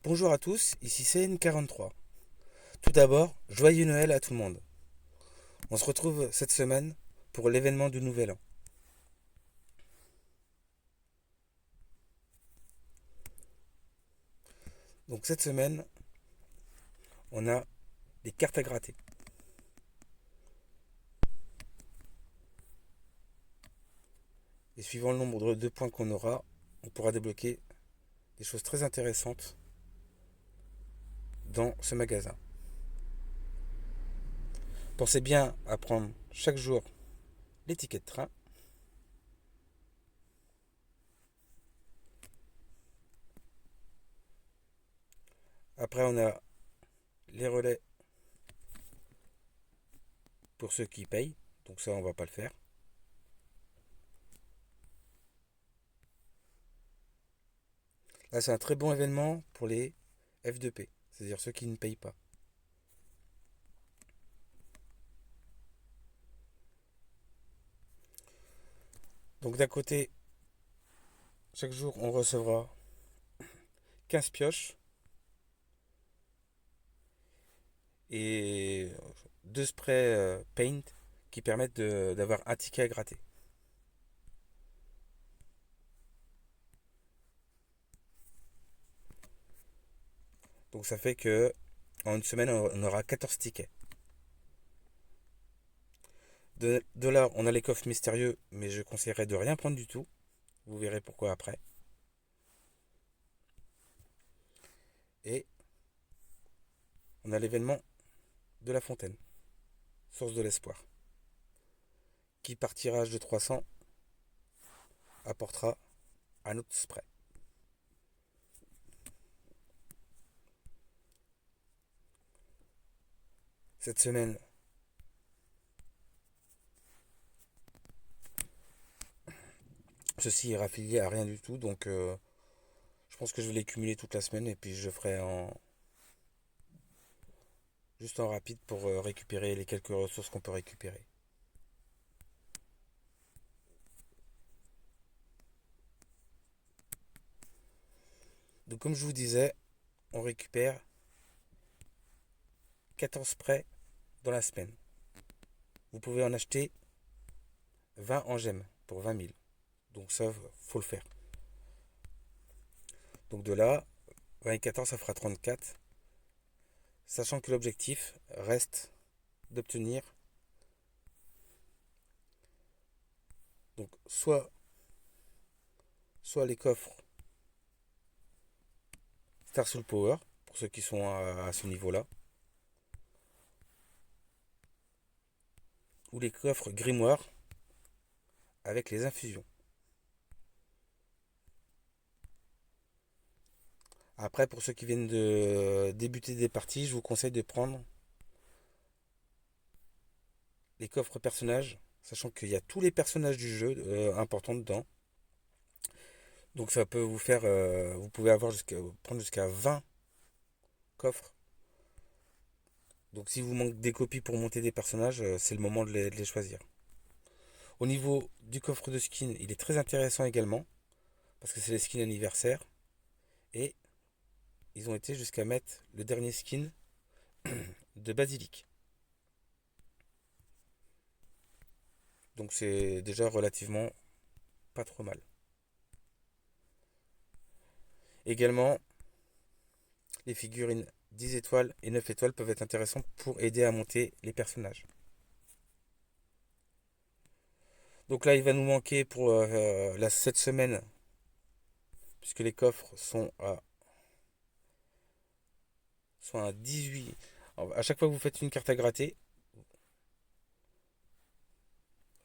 Bonjour à tous, ici CN43. Tout d'abord, joyeux Noël à tout le monde. On se retrouve cette semaine pour l'événement du Nouvel An. Donc cette semaine, on a des cartes à gratter. Et suivant le nombre de points qu'on aura, on pourra débloquer des choses très intéressantes dans ce magasin. Pensez bien à prendre chaque jour les tickets de train. Après, on a les relais pour ceux qui payent. Donc ça, on va pas le faire. Là, c'est un très bon événement pour les F2P, c'est-à-dire ceux qui ne payent pas. Donc d'un côté, chaque jour, on recevra 15 pioches et deux sprays paint qui permettent d'avoir un ticket à gratter. Donc ça fait que en une semaine, on aura 14 tickets. De là, on a les coffres mystérieux, mais je conseillerais de rien prendre du tout. Vous verrez pourquoi après. Et on a l'événement de la fontaine, source de l'espoir, qui par tirage de 300 apportera un autre spray. Cette semaine, ceci est affilié à rien du tout, donc je pense que je vais les cumuler toute la semaine et puis je ferai juste en rapide pour récupérer les quelques ressources qu'on peut récupérer. Donc comme je vous disais, on récupère 14 sprays dans la semaine. Vous pouvez en acheter 20 en gemmes pour 20 000. Donc ça, faut le faire. Donc de là, 20 et 14, ça fera 34. Sachant que l'objectif reste d'obtenir donc soit les coffres Star Soul Power, pour ceux qui sont à ce niveau-là, ou les coffres Grimoire avec les infusions. Après, pour ceux qui viennent de débuter des parties, je vous conseille de prendre les coffres personnages, sachant qu'il y a tous les personnages du jeu importants dedans. Donc ça peut vous faire, vous pouvez prendre jusqu'à 20 coffres. Donc si vous manquez des copies pour monter des personnages, c'est le moment de les choisir. Au niveau du coffre de skin, il est très intéressant également, parce que c'est les skins anniversaires. Et ils ont été jusqu'à mettre le dernier skin de Basilic. Donc c'est déjà relativement pas trop mal. Également, les figurines 10 étoiles et 9 étoiles peuvent être intéressantes pour aider à monter les personnages. Donc là, il va nous manquer pour cette semaine, puisque les coffres sont à 18. Alors, à chaque fois que vous faites une carte à gratter,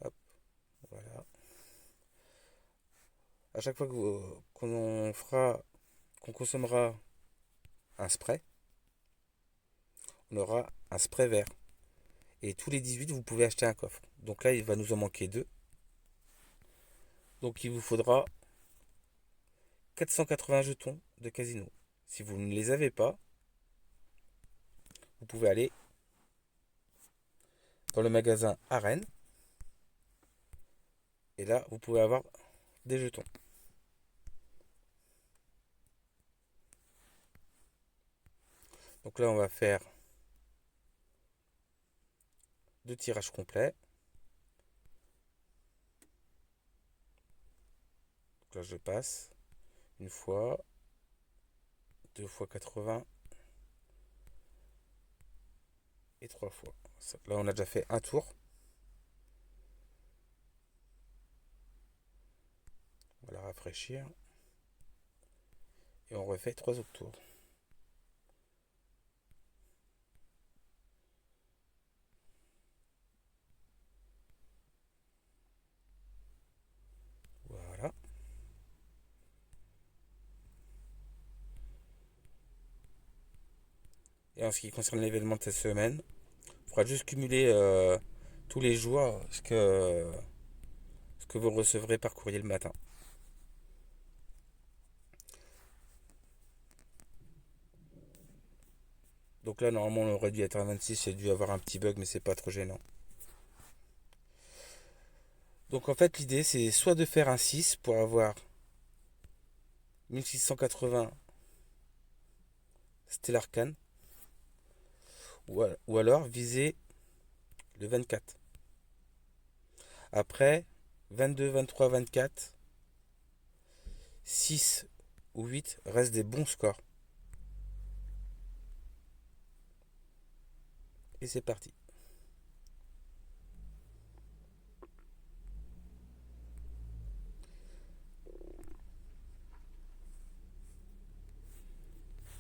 hop, voilà. À chaque fois qu'on consommera un spray, on aura un spray vert. Et tous les 18, vous pouvez acheter un coffre. Donc là, il va nous en manquer deux. Donc il vous faudra 480 jetons de casino. Si vous ne les avez pas, vous pouvez aller dans le magasin Arène. Et là, vous pouvez avoir des jetons. Donc là, on va faire deux tirages complets. Donc là, je passe une fois, deux fois 80 et trois fois. Là, on a déjà fait un tour. On va la rafraîchir. Et on refait trois autres tours. Voilà. Et en ce qui concerne l'événement de cette semaine, il faudra juste cumuler tous les jours ce que vous recevrez par courrier le matin. Donc là, normalement, on aurait dû être à 26. J'ai dû avoir un petit bug, mais c'est pas trop gênant. Donc en fait, l'idée, c'est soit de faire un 6 pour avoir 1680 Stellar Can, ou alors viser le 24. Après, 22, 23, 24, 6 ou 8 restent des bons scores. Et c'est parti.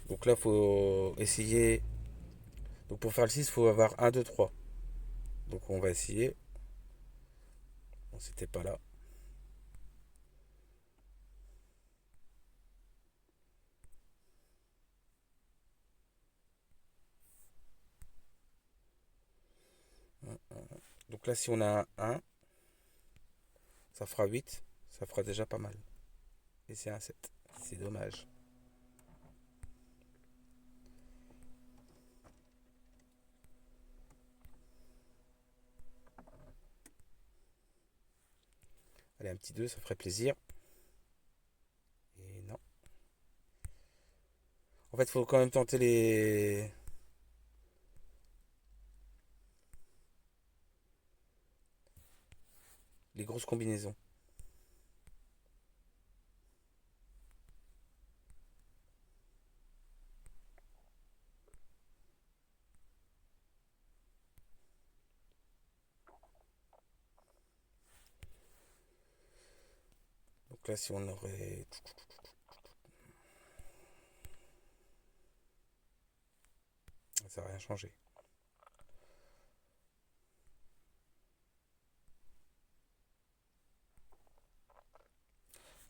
Donc là, faut essayer. Donc pour faire le 6, il faut avoir un 2 3. Donc on va essayer. Bon, c'était pas là. Donc là, si on a un 1, ça fera 8. Ça fera déjà pas mal. Et c'est un 7. C'est dommage. Allez, un petit 2, ça ferait plaisir. Et non. En fait, il faut quand même tenter les grosses combinaisons. Donc là, si on aurait... Ça n'a rien changé.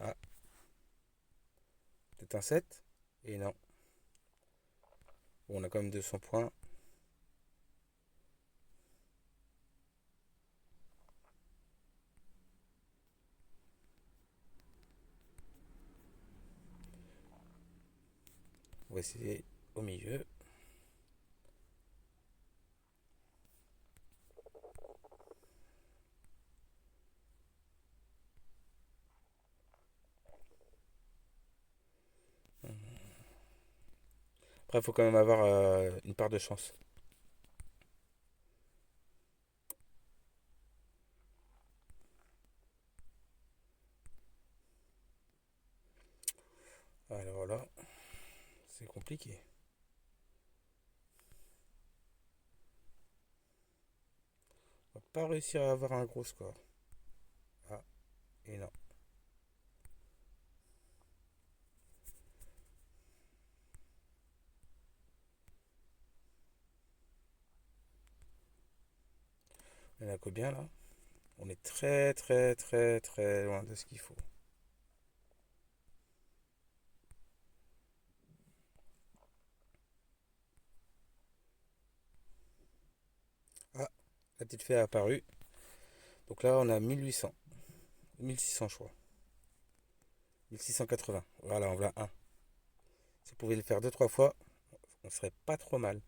Ah, peut-être un 7. Et non. Bon, on a quand même 200 points. On va essayer au milieu. Après, il faut quand même avoir une part de chance. Alors là, c'est compliqué. On va pas réussir à avoir un gros score. Ah, et non. On a combien là? On est très très très très loin de ce qu'il faut. Ah, la petite fée a apparu. Donc là, on a 1800. 1600, je crois. 1680. Voilà, on voit un. Si vous pouvez le faire deux trois fois, on serait pas trop mal.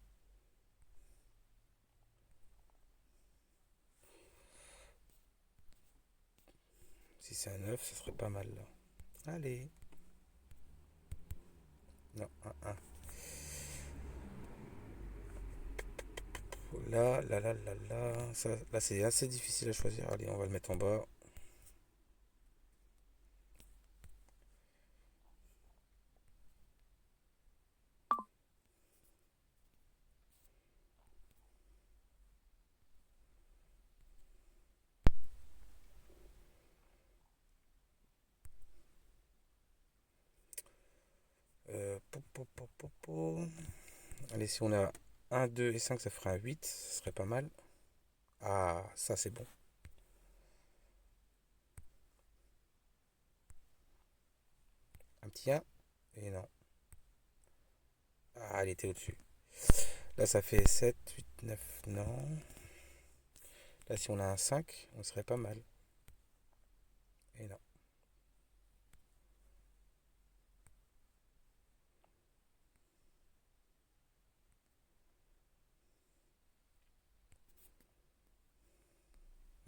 Si c'est un 9, ça serait pas mal là. Allez. Non, un 1. Là, c'est assez difficile à choisir. Allez, on va le mettre en bas. Allez, si on a un 2 et 5 ça ferait un 8. Ce serait pas mal. Ah, ça c'est bon. Un petit un. Et non. Ah, elle était au-dessus. Là, ça fait 7 8 9 non. Là, si on a un 5 on serait pas mal. Et non.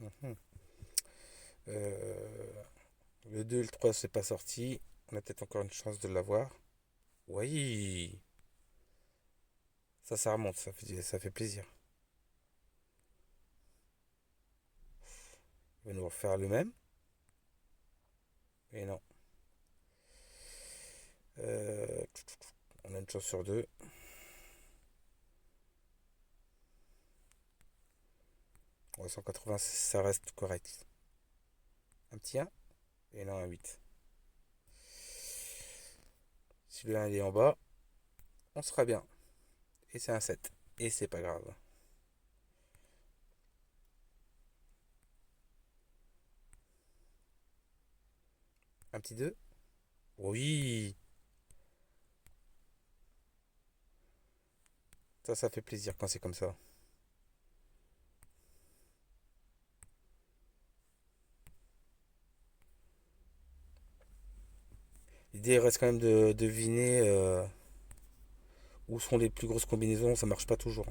Mhm. Euh, le 2 et le 3 c'est pas sorti. On a peut-être encore une chance de l'avoir. Oui. Ça remonte. Ça fait plaisir. Il va nous refaire le même. Et non. Euh, on a une chance sur deux. Ouais, 180, ça reste correct. Un petit un. Et non, un 8. Si le 1 il est en bas, on sera bien. Et c'est un 7. Et c'est pas grave. Un petit 2. Oui. Ça fait plaisir quand c'est comme ça. L'idée reste quand même de deviner où sont les plus grosses combinaisons. Ça marche pas toujours.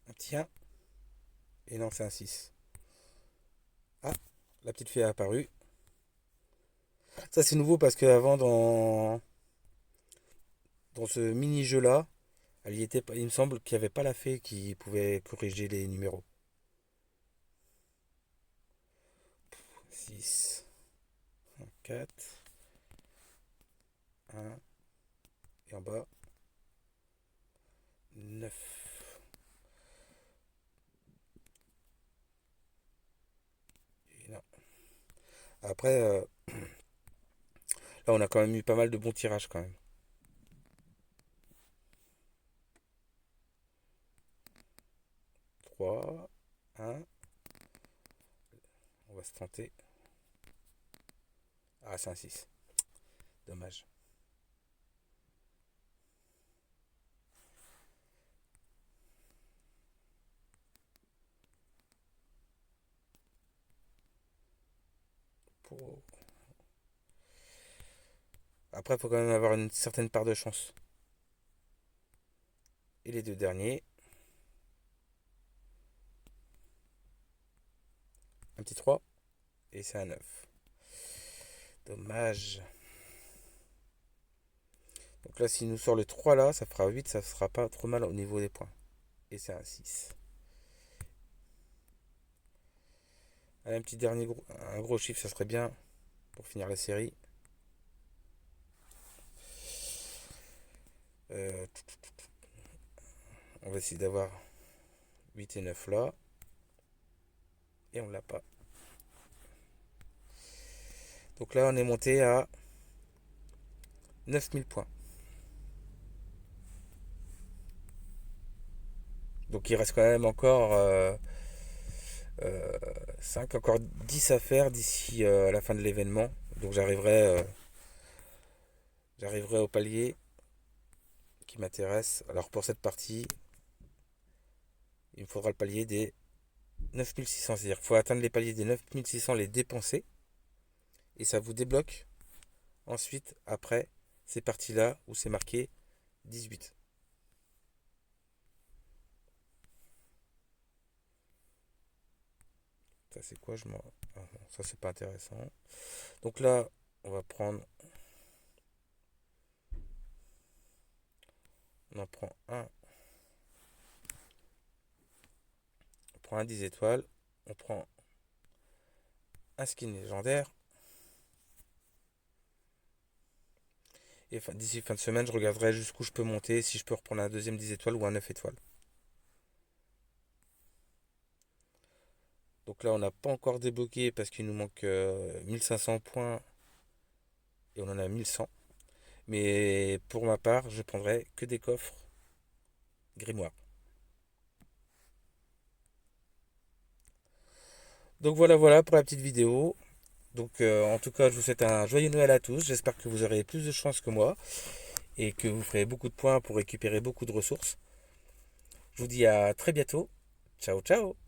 Un petit un. Et non, c'est un 6. Ah, la petite fille est apparue. Ça, c'est nouveau parce qu'avant, dans ce mini-jeu là, il me semble qu'il n'y avait pas la fée qui pouvait corriger les numéros. 6, 4, 1, et en bas, 9. Et non. Après, là, on a quand même eu pas mal de bons tirages quand même. 3, 1, on va se tenter. Ah, c'est un 6. Dommage. Pour- Après, il faut quand même avoir une certaine part de chance. Et les deux derniers, un petit 3 et c'est un 9. Dommage. Donc là, s'il nous sort le 3 là, ça fera 8, ça sera pas trop mal au niveau des points. Et c'est un 6. Allez, un petit dernier un gros chiffre, ça serait bien pour finir la série. Euh, on va essayer d'avoir 8 et 9 là. Et on l'a pas. Donc là, on est monté à 9 000 points. Donc il reste quand même encore 5, encore 10 à faire d'ici la fin de l'événement. Donc j'arriverai au palier qui m'intéresse. Alors pour cette partie, il me faudra le palier des 9 600. C'est-à-dire qu'il faut atteindre les paliers des 9 600, les dépenser. Et ça vous débloque ensuite, après, ces parties-là où c'est marqué 18. Ça c'est quoi ah, non, ça c'est pas intéressant. Donc là, on va prendre On en prend un. On prend un 10 étoiles. On prend un skin légendaire. Et d'ici fin de semaine, je regarderai jusqu'où je peux monter, si je peux reprendre un deuxième 10 étoiles ou un 9 étoiles. Donc là, on n'a pas encore débloqué parce qu'il nous manque 1500 points et on en a 1100. Mais pour ma part, je prendrai que des coffres grimoire. Donc voilà pour la petite vidéo. Donc en tout cas, je vous souhaite un joyeux Noël à tous. J'espère que vous aurez plus de chance que moi et que vous ferez beaucoup de points pour récupérer beaucoup de ressources. Je vous dis à très bientôt. Ciao ciao.